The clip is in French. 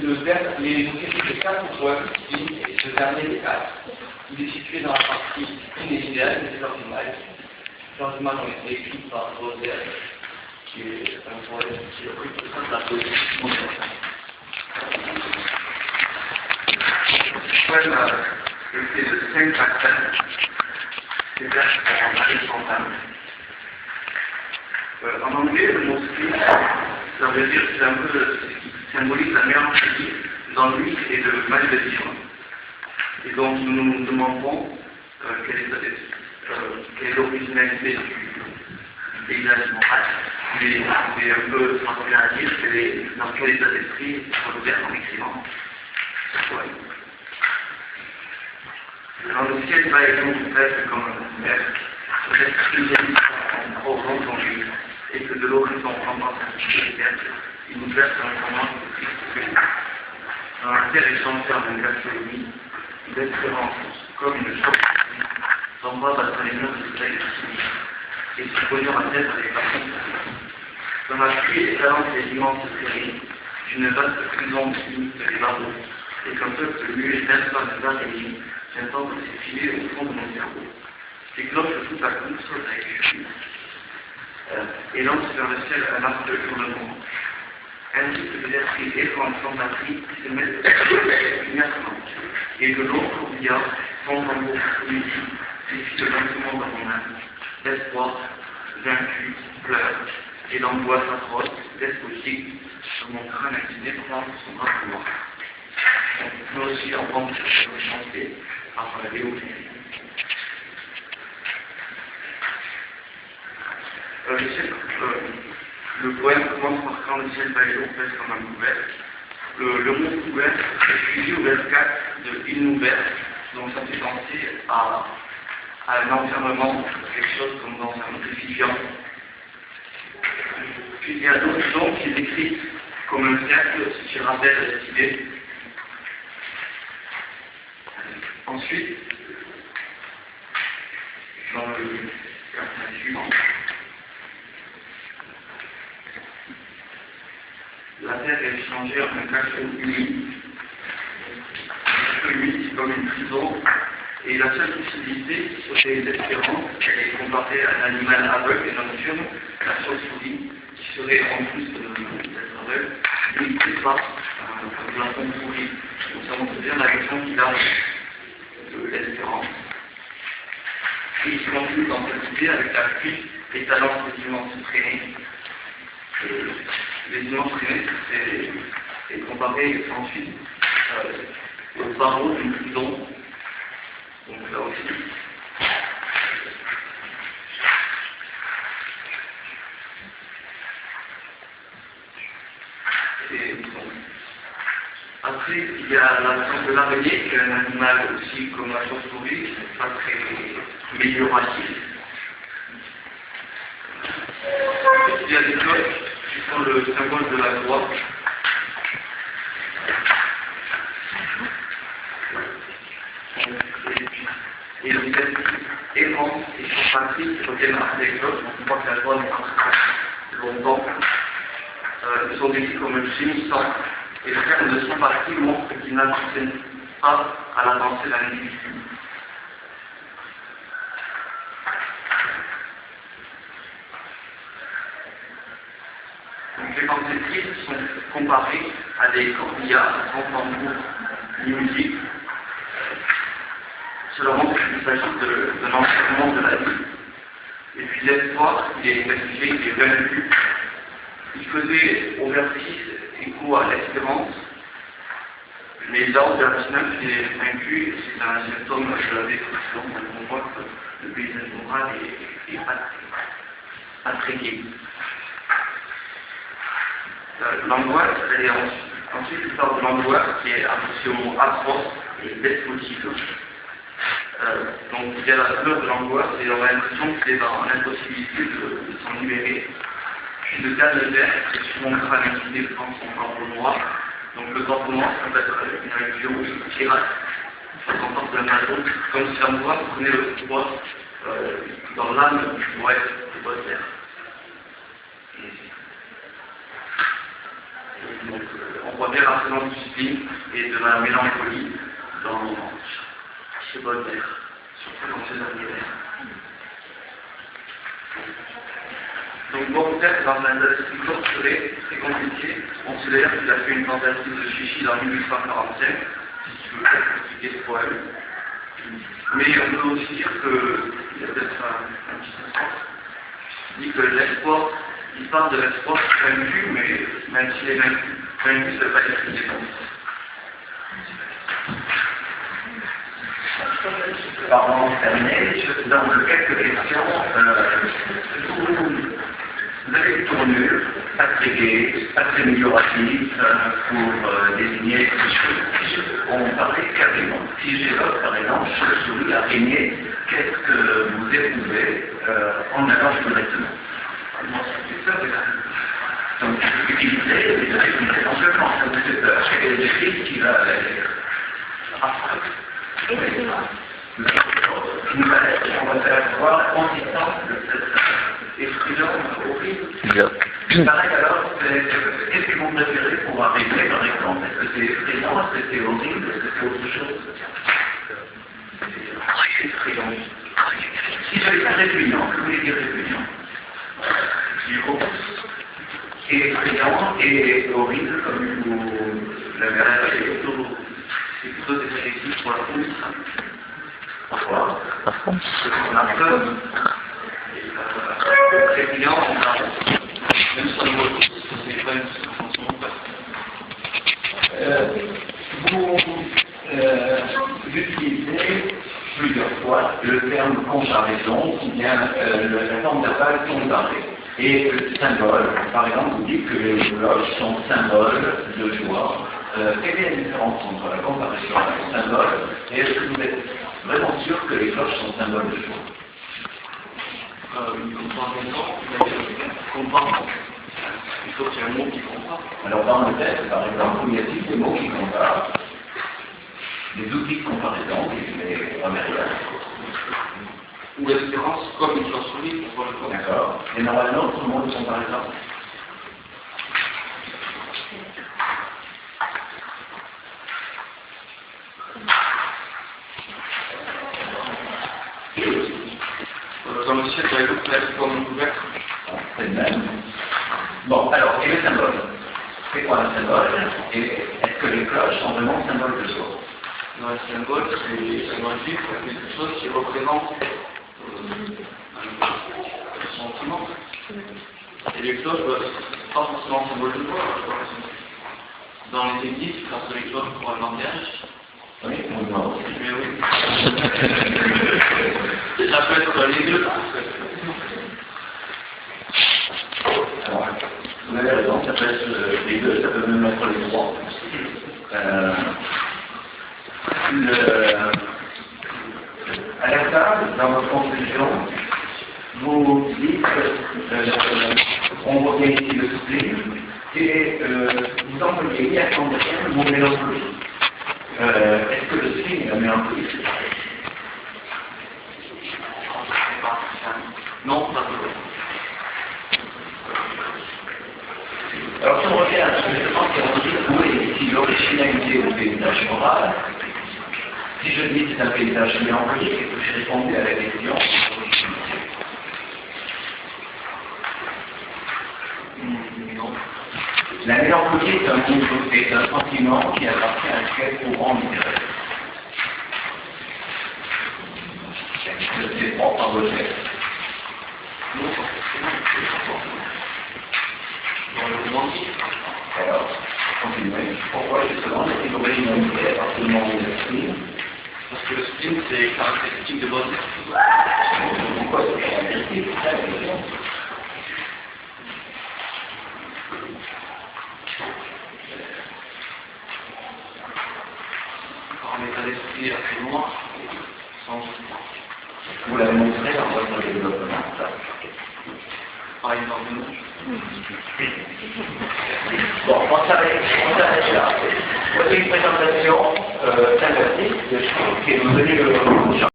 les de 4 points, et ce dernier des 4, il est situé dans la partie initiale des fleurs du mal. Les fleurs du mal ont été écrites par Roser, qui est un poète qui a pris tout ça de la poésie. Le poème était de 5 passages, ces vers sont assez spontanés. En anglais, le mot script, ça veut dire c'est un peu ce qui symbolise la mélancolie d'ennui et de mal de vivre. Et donc nous nous demandons quelle est l'originalité du paysage moral, mais un peu tranquille à dire dans quel état d'esprit Robert en écrivant ce poème. Alors le ciel va être donc presque comme un mer, peut-être trop grand dans lui, et que de l'horizon pendant il nous verse un moment de triste. Dans la terre échangeur d'une gastronomie, l'espérance, comme une chose, s'envoie dans les murs du soleil et se pognon à tête avec la fonte. Dans la pluie étalante des immenses séries, d'une vaste prison limite les barreaux, et qu'un peuple muet d'instant de vagues j'entends s'effiler au fond de mon cerveau. Les cloches tout à coup sautent avec les chutes, et lancent vers le ciel un arc de tournement. Ainsi que des esprits errants sans patrie qui se mettent immédiatement, et de l'eau courbillards, sans tambour, midi, défile lentement dans mon âme. L'espoir, vaincu, pleure, et l'angoisse atroce, despotique, sur mon crâne incliné prend son rapport. Nous aussi en vente de chanter par la Léo. Le poème commence par quand le ciel va et l'eau pèse comme un couvert. Le mot couvert est suivi au vers 4 de Il nous berce, donc ça fait penser à un enfermement, quelque chose comme dans un récipient. Puis il y a d'autres sons qui est écrit comme un cercle, ce qui rappelle cette idée. Ensuite, dans le quatrième suivant, la terre est changée en un cachot humide. Humide, c'est comme une prison. Et la seule possibilité, c'est l'espérance, elle est comparée à un animal aveugle et nocturne, la chauve-souris, qui serait en plus d'être aveugle, limitée par la chauve-souris. Donc ça montre bien la raison qu'il a de l'espérance. Et il continue dans cette idée avec la pluie étalant des immenses traînées. Les immenses traînées, c'est comparé ensuite aux barreaux d'une prison. Donc là aussi. Après, il y a la vision de l'araignée, qui est un animal aussi comme la chauve-souris, qui n'est pas très mélioratif. Il y a des cloches qui sont le symbole de la gloire. Et le texte errant et son patrie reviennent après les cloches, donc on voit que la gloire est longtemps. Ils sont décrits comme un gémissant. Et le terme de son parti montre qu'il n'appartient pas à la pensée d'un individu. Donc les pensées tristes sont comparées à des corbillards sans tambour ni musique. Cela montre qu'il s'agit de l'enfermement de la vie. Et puis l'espoir, il est qualifié, il est vaincu. Il faisait au vers 6 écho à l'espérance, mais là au vers 19 il est vaincu, c'est un symptôme de la destruction, donc on voit que le paysage moral est pas très gai. L'angoisse, elle est ensuite une sorte de l'angoisse qui est associée au mot atroce et despotique. Donc il y a la peur de l'angoisse et on a l'impression qu'il est dans l'impossibilité de s'en libérer. Puis le cas de verre, c'est souvent le crâne incliné devant son corps noir. Donc le corps noir, ça peut être une allusion au pirate. Ça s'entend de la maison, comme si l'angoisse prenait le pouvoir dans l'âme du poète de Baudelaire. Donc, on voit bien l'enseignement de discipline et de la mélancolie chez Baudelaire, surtout dans ses derniers vers. Donc Baudelaire, dans un discours très compliqué, on se l'air qu'il a fait une tentative de suicide en 1845, si tu veux expliquer ce poème. Mais on peut aussi dire qu'il y a peut-être un petit sens. Il dit que l'espoir, il parle de l'espoir vaincu, mais même s'il est vaincu, ça ne veut pas dire qu'il est vaincu. Avant de terminer, donc quelques questions. Vous avez une tournure pas très gaie, pas très améliorative pour désigner quelque chose. On parlait carrément. Si j'évoque par exemple chauve-souris, araignée, qu'est-ce que vous éprouvez en allant sur le vêtement? Donc, utiliser les activités simplement, ça vous fait peur. C'est quelque chose qui va on va faire voir la consistance de cette expression horrible. Pareil alors, qu'est-ce que vous préférez pour arriver par exemple? Est-ce que c'est effrayant? Est-ce que c'est horrible? Est-ce que c'est autre chose? Effrayant. Si j'avais pas répugnant, que voulez dire répugnant? Et effrayant et horrible comme vous l'avez rappelé. C'est plutôt des adjectifs pour la France. Pourquoi? La preuve. Très bien, on a même sur le mot, c'est pas une chanson. Vous utilisez plusieurs fois le terme comparaison ou bien la forme verbale comparée. Et symbole, par exemple, vous dites que les cloches sont symboles de joie. Quelle est la différence entre la comparaison et le symbole? Et est-ce que vous êtes vraiment sûr que les cloches sont symboles de joie? Une comparaison, compare. Il faut qu'il y ait un mot qui compare. Alors dans le texte, par exemple, il y a-t-il des mots qui comparent? Des outils de comparaison, les grammairiens. Ou l'espérance comme une chauve-souris pour voir le corps. D'accord. Et normalement, autre mot de comparaison? Dans le ciel, j'avais l'autre comme ouvert. C'est le même. Bon, alors, et le symbole? C'est quoi un symbole? Et est-ce que les cloches sont vraiment symboles de joie? Dans le symbole, c'est symbolique, c'est quelque chose qui représente un sentiment. Et les cloches, c'est pas forcément symbole de joie. Dans les églises, parce que les cloches pour un langage. Oui, non. Mais oui. Ça peut être les deux. Alors, vous avez raison, ça peut être les deux, ça peut même être les trois. À la table, dans votre conclusion, vous dites qu'on voit bien ici le spleen et vous employez à comprendre le mot mélancolie. Est-ce que le spleen est la mélancolie? Non, pas du tout. Alors, si on regarde, je pense qu'on dit où est ici l'originalité du paysage moral. Si je dis que c'est un paysage mélancolique et que j'ai répondu à la question, non. La mélancolie est un sentiment qui appartient à quel courant littéraire? C'est propre à Baudelaire. Non, dans le romantisme. Alors, continuez. Pourquoi justement la théorie humanitaire est absolument négative? Parce que le spleen, c'est caractéristique de Baudelaire. Pourquoi c'est caractéristique? C'est ça la question. Par un état d'esprit assez noir, sans Vous l'avez montré dans votre développement, ça. par énormément. Bon, on s'arrête là. Voici une présentation sympathique de ce qui est devenu le